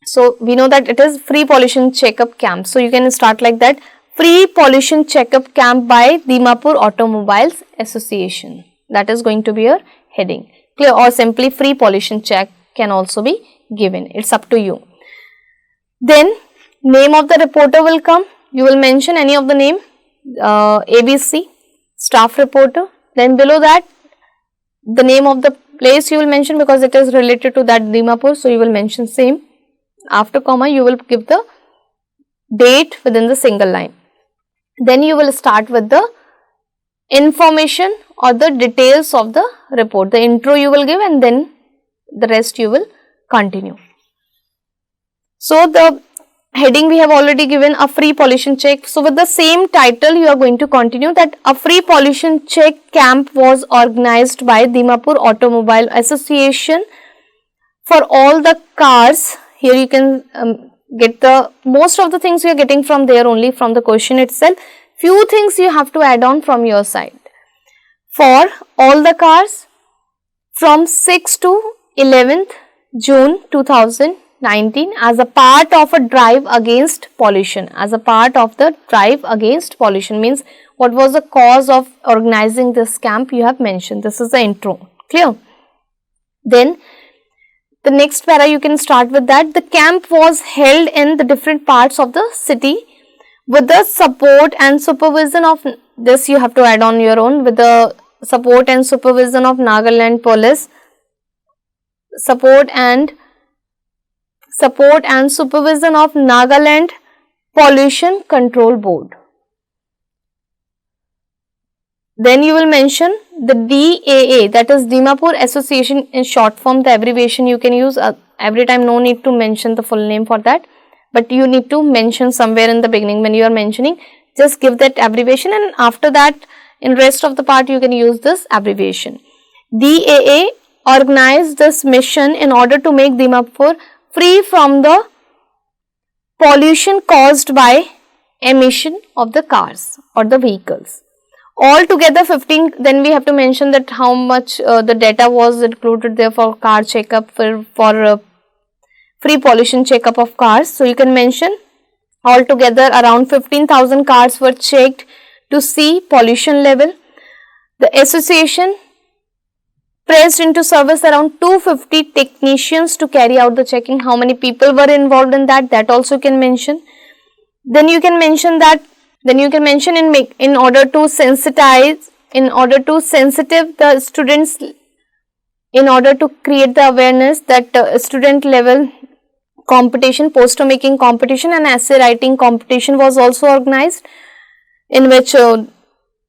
So, we know that it is free pollution checkup camp. So, you can start like that, free pollution checkup camp by Dimapur Automobiles Association. That is going to be your heading. Clear? Or simply free pollution check can also be given. It's up to you. Then, name of the reporter will come. You will mention any of the name, ABC, staff reporter. Then below that, the name of the place you will mention because it is related to that Dimapur. So, you will mention same. After comma, you will give the date within the single line. Then you will start with the information or the details of the report. The intro you will give and then the rest you will continue. So, the heading we have already given, a free pollution check. So, with the same title you are going to continue that a free pollution check camp was organized by Dimapur Automobile Association for all the cars. Here you can get the most of the things you are getting from there only, from the question itself. Few things you have to add on from your side. For all the cars from 6th to 11th June 2019 as a part of a drive against pollution. As a part of the drive against pollution means what was the cause of organizing this camp you have mentioned. This is the intro. Clear? Then the next para you can start with that. The camp was held in the different parts of the city with the support and supervision of, this you have to add on your own, with the support and supervision of Nagaland Police, support and supervision of Nagaland Pollution Control Board. Then you will mention the DAA, that is Dimapur Association in short form. The abbreviation you can use every time, no need to mention the full name for that, but you need to mention somewhere in the beginning when you are mentioning, just give that abbreviation, and after that in rest of the part you can use this abbreviation. DAA organized this mission in order to make Dimapur free from the pollution caused by emission of the cars or the vehicles. Altogether 15, then we have to mention that how much the data was included there for car checkup, for free pollution checkup of cars. So, you can mention altogether around 15,000 cars were checked to see pollution level. The association pressed into service around 250 technicians to carry out the checking. How many people were involved in that? That also can mention. Then you can mention that. Then you can mention in order to sensitize, the students, in order to create the awareness that student level competition, poster making competition and essay writing competition was also organized, in which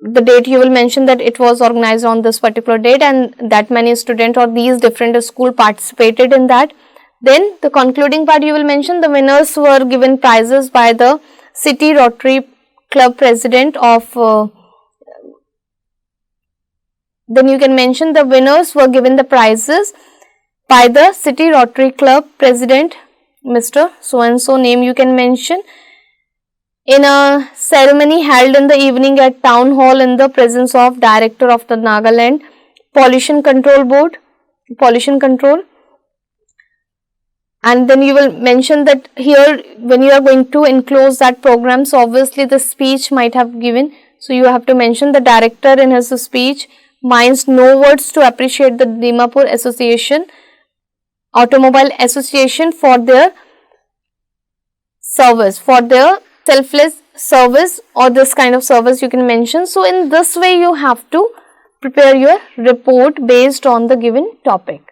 the date you will mention that it was organized on this particular date and that many students or these different school participated in that. Then the concluding part you will mention the winners were given prizes by the City Rotary Club president of then you can mention the winners were given the prizes by the City Rotary Club president Mr. So and so name you can mention in a ceremony held in the evening at town hall in the presence of director of the Nagaland Pollution Control Board, pollution control. And then you will mention that here when you are going to enclose that program, so obviously the speech might have given, so you have to mention the director in his speech minds no words to appreciate the Dimapur Association, Automobile Association for their service, for their selfless service or this kind of service you can mention. So in this way you have to prepare your report based on the given topic.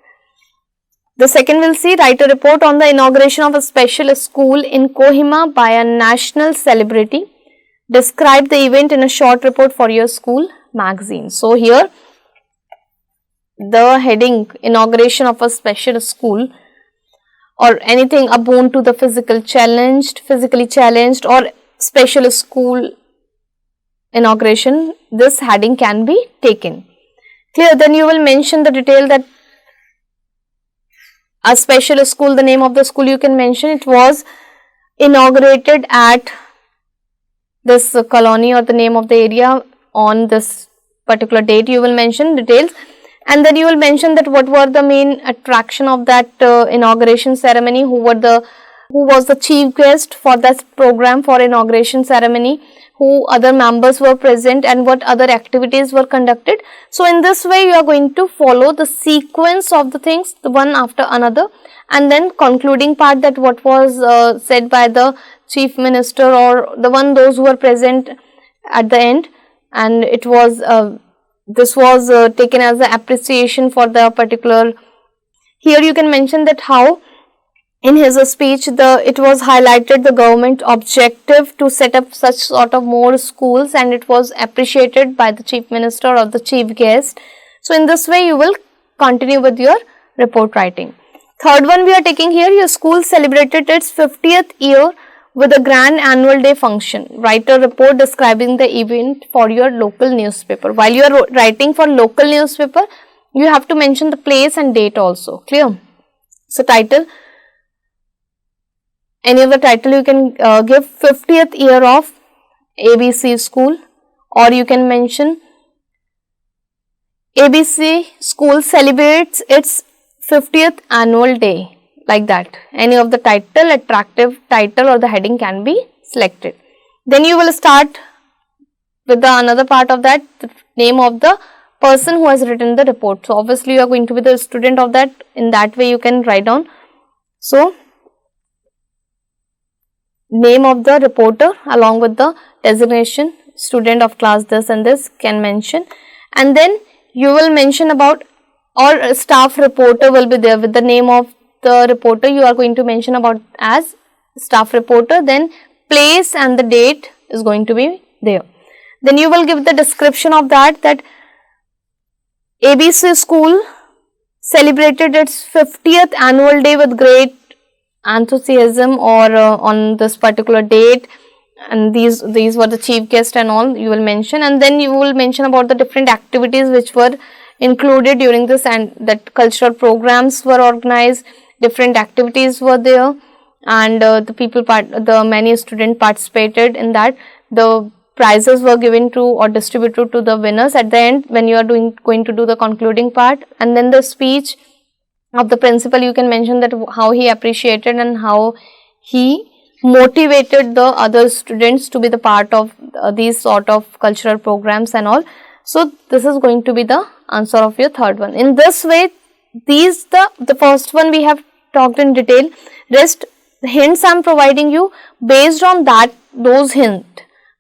The second we'll see, write a report on the inauguration of a special school in Kohima by a national celebrity. Describe the event in a short report for your school magazine. So here the heading inauguration of a special school or anything a boon to the physically challenged or special school inauguration, this heading can be taken. Clear? Then you will mention the detail that a special school, the name of the school you can mention, it was inaugurated at this colony or the name of the area on this particular date. You will mention details and then you will mention that what were the main attraction of that inauguration ceremony, who was the chief guest for that program for inauguration ceremony, who other members were present and what other activities were conducted. So in this way you are going to follow the sequence of the things, the one after another, and then concluding part that what was said by the chief minister or those who were present at the end, and it was this was taken as an appreciation for the particular. Here you can mention that how in his speech it was highlighted the government objective to set up such sort of more schools and it was appreciated by the chief minister or the chief guest. So in this way you will continue with your report writing. Third one we are taking here, your school celebrated its 50th year with a grand annual day function. Write a report describing the event for your local newspaper. While you are writing for local newspaper, you have to mention the place and date also. Clear? So title, any of the title you can give 50th year of ABC school, or you can mention ABC school celebrates its 50th annual day, like that. Any of the title, attractive title or the heading can be selected. Then you will start with the another part of that, the name of the person who has written the report. So obviously you are going to be the student of that, in that way you can write down. So name of the reporter along with the designation, student of class this and this can mention, and then you will mention about, or staff reporter will be there with the name of the reporter you are going to mention about as staff reporter, then place and the date is going to be there. Then you will give the description of that ABC school celebrated its 50th annual day with great enthusiasm or on this particular date, and these were the chief guest and all you will mention, and then you will mention about the different activities which were included during this, and that cultural programs were organized, different activities were there, and the many students participated in that. The prizes were given to or distributed to the winners at the end when you are going to do the concluding part, and then the speech of the principal you can mention that how he appreciated and how he motivated the other students to be the part of these sort of cultural programs and all. So this is going to be the answer of your third one. In this way, the first one we have talked in detail. Rest hints I am providing you based on those hints.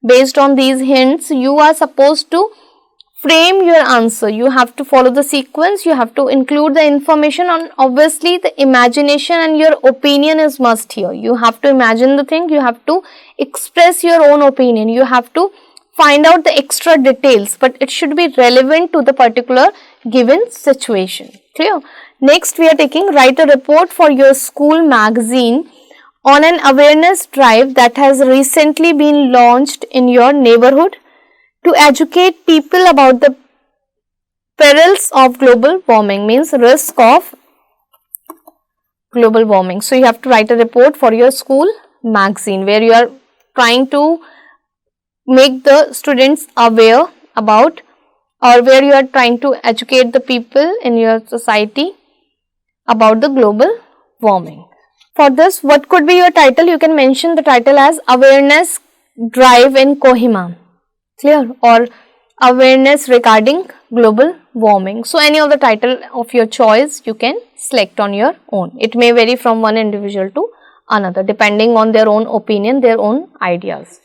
Based on these hints, you are supposed to frame your answer. You have to follow the sequence. You have to include the information on, obviously the imagination and your opinion is must here. You have to imagine the thing. You have to express your own opinion. You have to find out the extra details, but it should be relevant to the particular given situation. Clear? Next, we are taking write a report for your school magazine on an awareness drive that has recently been launched in your neighborhood to educate people about the perils of global warming, means risk of global warming. So, you have to write a report for your school magazine where you are trying to make the students aware about, or where you are trying to educate the people in your society about the global warming. For this, what could be your title? You can mention the title as Awareness Drive in Kohima, clear, or Awareness Regarding Global Warming. So, any of the title of your choice you can select on your own. It may vary from one individual to another depending on their own opinion, their own ideas.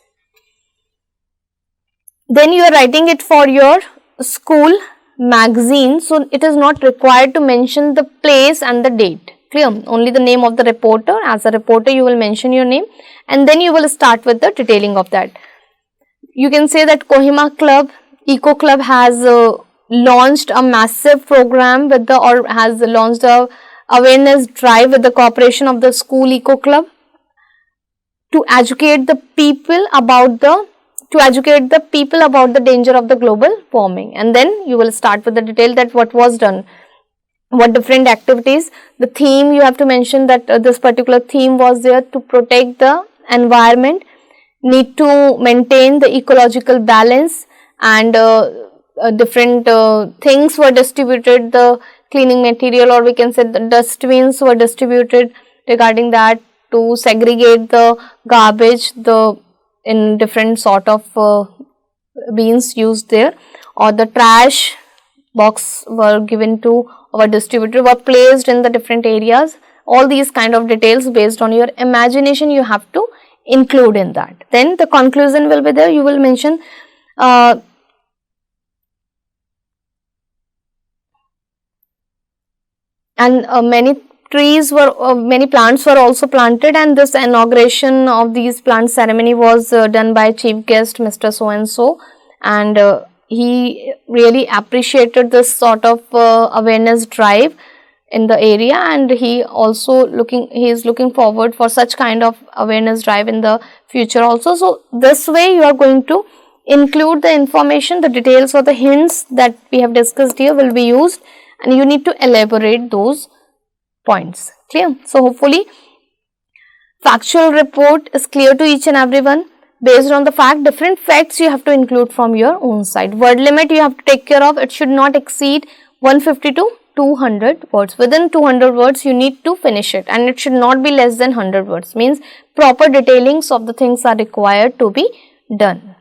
Then you are writing it for your school magazine, so it is not required to mention the place and the date. Clear? Only the name of the reporter. As a reporter, you will mention your name, and then you will start with the detailing of that. You can say that Kohima Club, Eco Club has launched a massive program with the, or has launched a awareness drive with the cooperation of the school Eco Club to educate the people about the danger of the global warming. And then you will start with the detail that what was done, what different activities, the theme you have to mention that this particular theme was there to protect the environment, need to maintain the ecological balance, and different things were distributed, the cleaning material, or we can say the dustbins were distributed regarding that, to segregate the garbage in different sort of bins used there, or the trash box were given to or distributed, were placed in the different areas. All these kind of details based on your imagination you have to include in that. Then the conclusion will be there. You will mention many trees were, many plants were also planted, and this inauguration of these plant ceremony was done by chief guest Mr. So and so, and he really appreciated this sort of awareness drive in the area, and he is looking forward for such kind of awareness drive in the future also. So, this way you are going to include the information, the details or the hints that we have discussed here will be used, and you need to elaborate those points. Clear? So, hopefully factual report is clear to each and everyone. Based on the fact, different facts you have to include from your own side. Word limit you have to take care of. It should not exceed 150 to 200 words. Within 200 words you need to finish it, and it should not be less than 100 words. Means proper detailings of the things are required to be done.